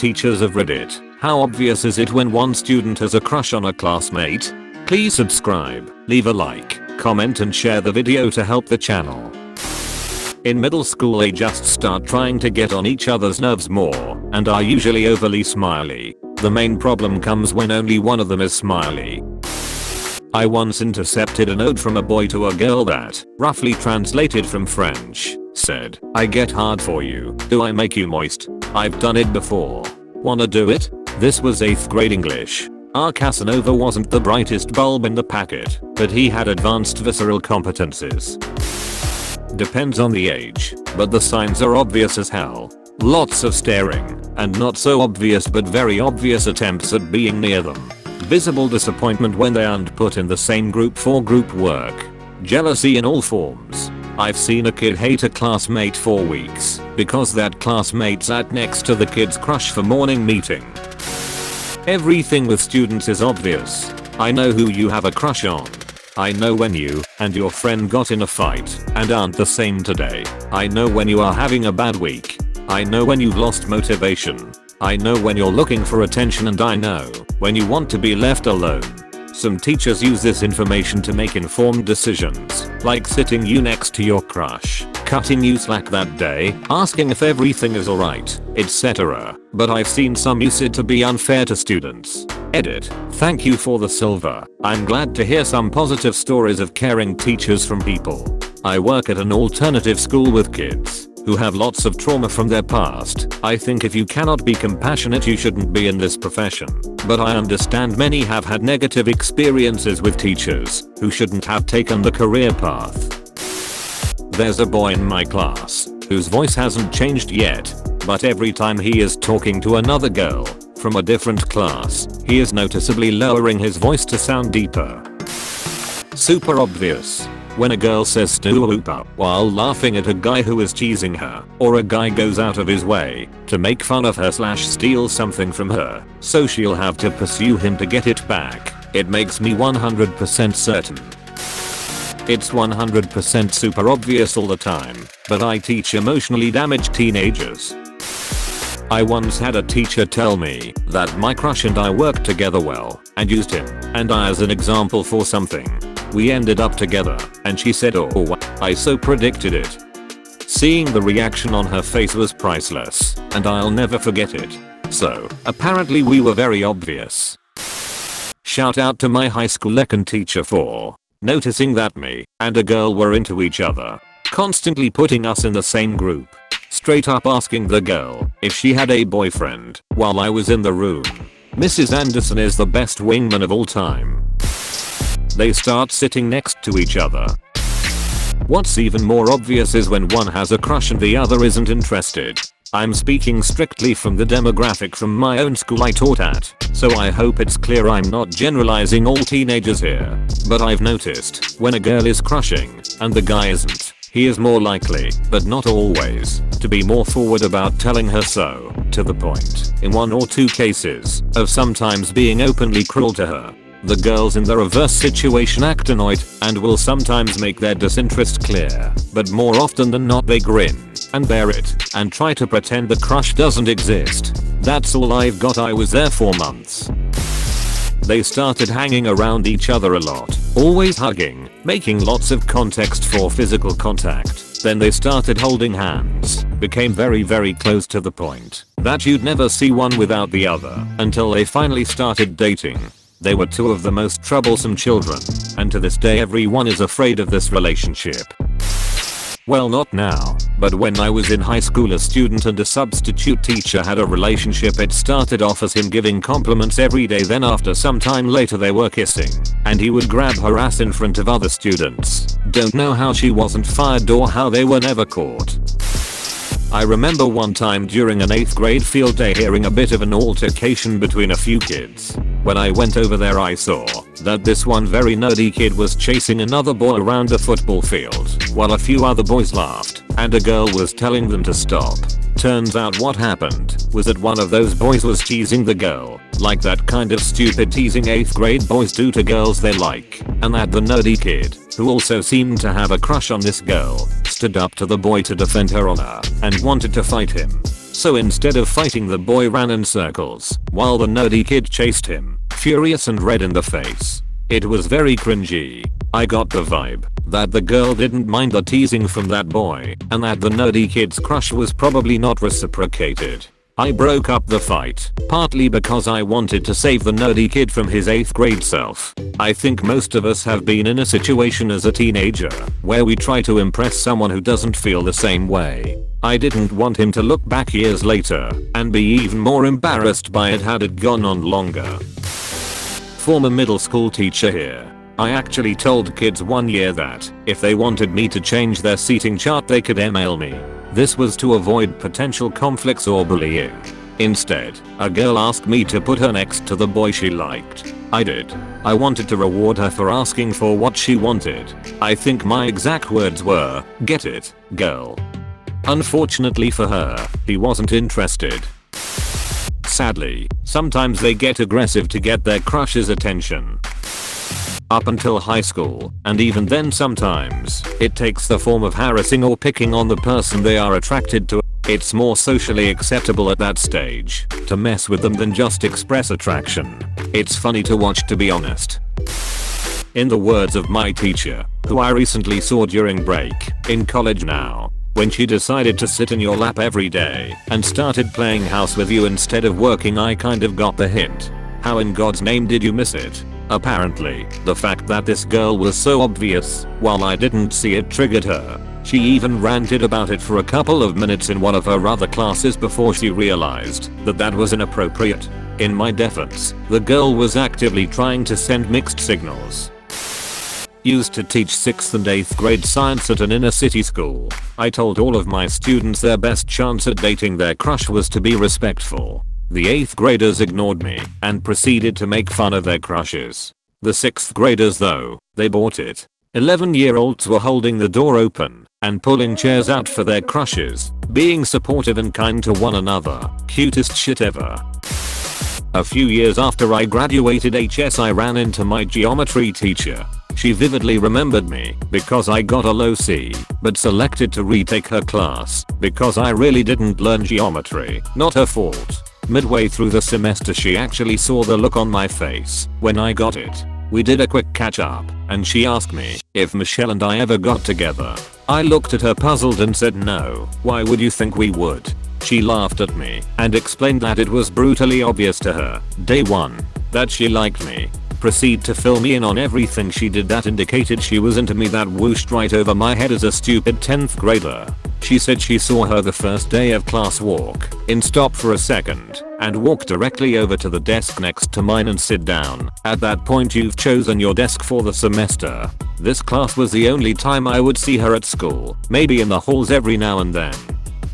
teachers of Reddit. How obvious is it when one student has a crush on a classmate? Please subscribe, leave a like, comment and share the video to help the channel. In middle school they just start trying to get on each other's nerves more and are usually overly smiley. The main problem comes when only one of them is smiley. I once intercepted a note from a boy to a girl that, roughly translated from French, said, "I get hard for you. Do I make you moist? I've done it before. Wanna do it?" This was 8th grade English. Our Casanova wasn't the brightest bulb in the packet, but he had advanced visceral competencies. Depends on the age, but the signs are obvious as hell. Lots of staring, and not so obvious but very obvious attempts at being near them. Visible disappointment when they aren't put in the same group for group work. Jealousy in all forms. I've seen a kid hate a classmate for weeks because that classmate sat next to the kid's crush for morning meeting. Everything with students is obvious. I know who you have a crush on. I know when you and your friend got in a fight and aren't the same today. I know when you are having a bad week. I know when you've lost motivation. I know when you're looking for attention, and I know when you want to be left alone. Some teachers use this information to make informed decisions, like sitting you next to your crush, cutting you slack that day, asking if everything is alright, etc. But I've seen some use it to be unfair to students. Edit. Thank you for the silver. I'm glad to hear some positive stories of caring teachers from people. I work at an alternative school with kids who have lots of trauma from their past. I think if you cannot be compassionate you shouldn't be in this profession. But I understand many have had negative experiences with teachers who shouldn't have taken the career path. There's a boy in my class whose voice hasn't changed yet, but every time he is talking to another girl from a different class, he is noticeably lowering his voice to sound deeper. Super obvious. When a girl says "stoo-oopa" while laughing at a guy who is teasing her, or a guy goes out of his way to make fun of her / steal something from her, so she'll have to pursue him to get it back, it makes me 100% certain. It's 100% super obvious all the time, but I teach emotionally damaged teenagers. I once had a teacher tell me that my crush and I worked together well and used him and I as an example for something. We ended up together and she said, "Oh, I so predicted it." Seeing the reaction on her face was priceless and I'll never forget it. So apparently we were very obvious. Shout out to my high school econ teacher for noticing that me and a girl were into each other, constantly putting us in the same group, straight up asking the girl if she had a boyfriend while I was in the room. Mrs. Anderson is the best wingman of all time. They start sitting next to each other. What's even more obvious is when one has a crush and the other isn't interested. I'm speaking strictly from the demographic from my own school I taught at, so I hope it's clear I'm not generalizing all teenagers here. But I've noticed when a girl is crushing and the guy isn't, he is more likely, but not always, to be more forward about telling her so, to the point, in 1 or 2 cases, of sometimes being openly cruel to her. The girls in the reverse situation act annoyed and will sometimes make their disinterest clear, but more often than not they grin and bear it and try to pretend the crush doesn't exist. That's all I've got. I was there for months. They started hanging around each other a lot, always hugging, making lots of context for physical contact. Then they started holding hands, became very close to the point that you'd never see one without the other, until they finally started dating. They were 2 of the most troublesome children, and to this day everyone is afraid of this relationship. Well, not now, but when I was in high school a student and a substitute teacher had a relationship. It started off as him giving compliments every day, then after some time later they were kissing, and he would grab her ass in front of other students. Don't know how she wasn't fired or how they were never caught. I remember one time during an 8th grade field day hearing a bit of an altercation between a few kids. When I went over there I saw that this one very nerdy kid was chasing another boy around a football field while a few other boys laughed and a girl was telling them to stop. Turns out what happened was that one of those boys was teasing the girl, like that kind of stupid teasing 8th grade boys do to girls they like, and that the nerdy kid, who also seemed to have a crush on this girl, stood up to the boy to defend her honor and wanted to fight him. So instead of fighting, the boy ran in circles while the nerdy kid chased him, furious and red in the face. It was very cringy. I got the vibe that the girl didn't mind the teasing from that boy and that the nerdy kid's crush was probably not reciprocated. I broke up the fight, partly because I wanted to save the nerdy kid from his 8th grade self. I think most of us have been in a situation as a teenager where we try to impress someone who doesn't feel the same way. I didn't want him to look back years later and be even more embarrassed by it had it gone on longer. Former middle school teacher here. I actually told kids one year that if they wanted me to change their seating chart they could email me. This was to avoid potential conflicts or bullying. Instead, a girl asked me to put her next to the boy she liked. I did. I wanted to reward her for asking for what she wanted. I think my exact words were, "Get it, girl." Unfortunately for her, he wasn't interested. Sadly, sometimes they get aggressive to get their crush's attention. Up until high school, and even then sometimes, it takes the form of harassing or picking on the person they are attracted to. It's more socially acceptable at that stage to mess with them than just express attraction. It's funny to watch, to be honest. In the words of my teacher, who I recently saw during break, in college now, when she decided to sit in your lap every day and started playing house with you instead of working, I kind of got the hint. How in God's name did you miss it? Apparently, the fact that this girl was so obvious, while I didn't see it, triggered her. She even ranted about it for a couple of minutes in one of her other classes before she realized that that was inappropriate. In my defense, the girl was actively trying to send mixed signals. Used to teach 6th and 8th grade science at an inner city school. I told all of my students their best chance at dating their crush was to be respectful. The 8th graders ignored me and proceeded to make fun of their crushes. The 6th graders though, they bought it. 11-year-olds were holding the door open and pulling chairs out for their crushes, being supportive and kind to one another. Cutest shit ever. A few years after I graduated HS, I ran into my geometry teacher. She vividly remembered me because I got a low C, but selected to retake her class because I really didn't learn geometry. Not her fault. Midway through the semester she actually saw the look on my face when I got it. We did a quick catch up and she asked me if Michelle and I ever got together. I looked at her puzzled and said no, why would you think we would? She laughed at me and explained that it was brutally obvious to her, day one, that she liked me. Proceed to fill me in on everything she did that indicated she was into me. That whooshed right over my head as a stupid 10th grader. She said she saw her the first day of class walk in, stop for a second, and walk directly over to the desk next to mine and sit down. At that point you've chosen your desk for the semester. This class was the only time I would see her at school, maybe in the halls every now and then.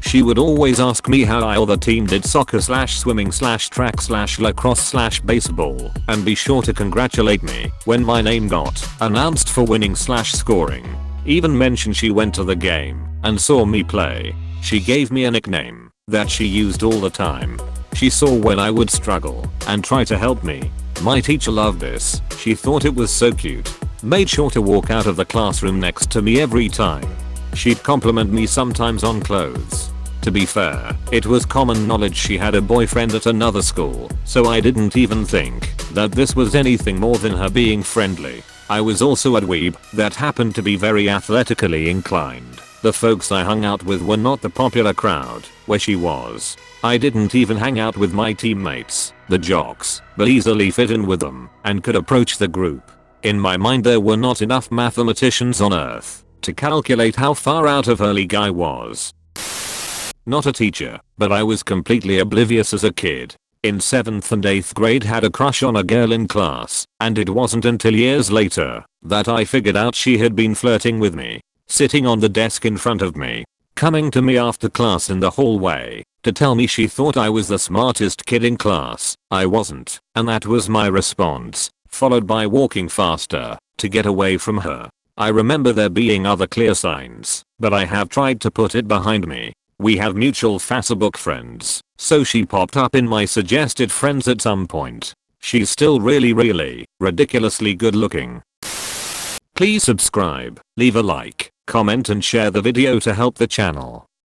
She would always ask me how I or the team did soccer / swimming / track / lacrosse / baseball, and be sure to congratulate me when my name got announced for winning / scoring. Even mentioned she went to the game and saw me play. She gave me a nickname that she used all the time. She saw when I would struggle and try to help me. My teacher loved this. She thought it was so cute. Made sure to walk out of the classroom next to me every time. She'd compliment me sometimes on clothes. To be fair, it was common knowledge she had a boyfriend at another school, so I didn't even think that this was anything more than her being friendly. I was also a dweeb that happened to be very athletically inclined. The folks I hung out with were not the popular crowd where she was. I didn't even hang out with my teammates, the jocks, but easily fit in with them and could approach the group. In my mind there were not enough mathematicians on earth to calculate how far out of her league I was. Not a teacher, but I was completely oblivious as a kid. In 7th and 8th grade had a crush on a girl in class, and it wasn't until years later that I figured out she had been flirting with me. Sitting on the desk in front of me, coming to me after class in the hallway to tell me she thought I was the smartest kid in class. I wasn't, and that was my response, followed by walking faster to get away from her. I remember there being other clear signs, but I have tried to put it behind me. We have mutual Facebook friends, so she popped up in my suggested friends at some point. She's still really ridiculously good looking. Please subscribe, leave a like, comment and share the video to help the channel.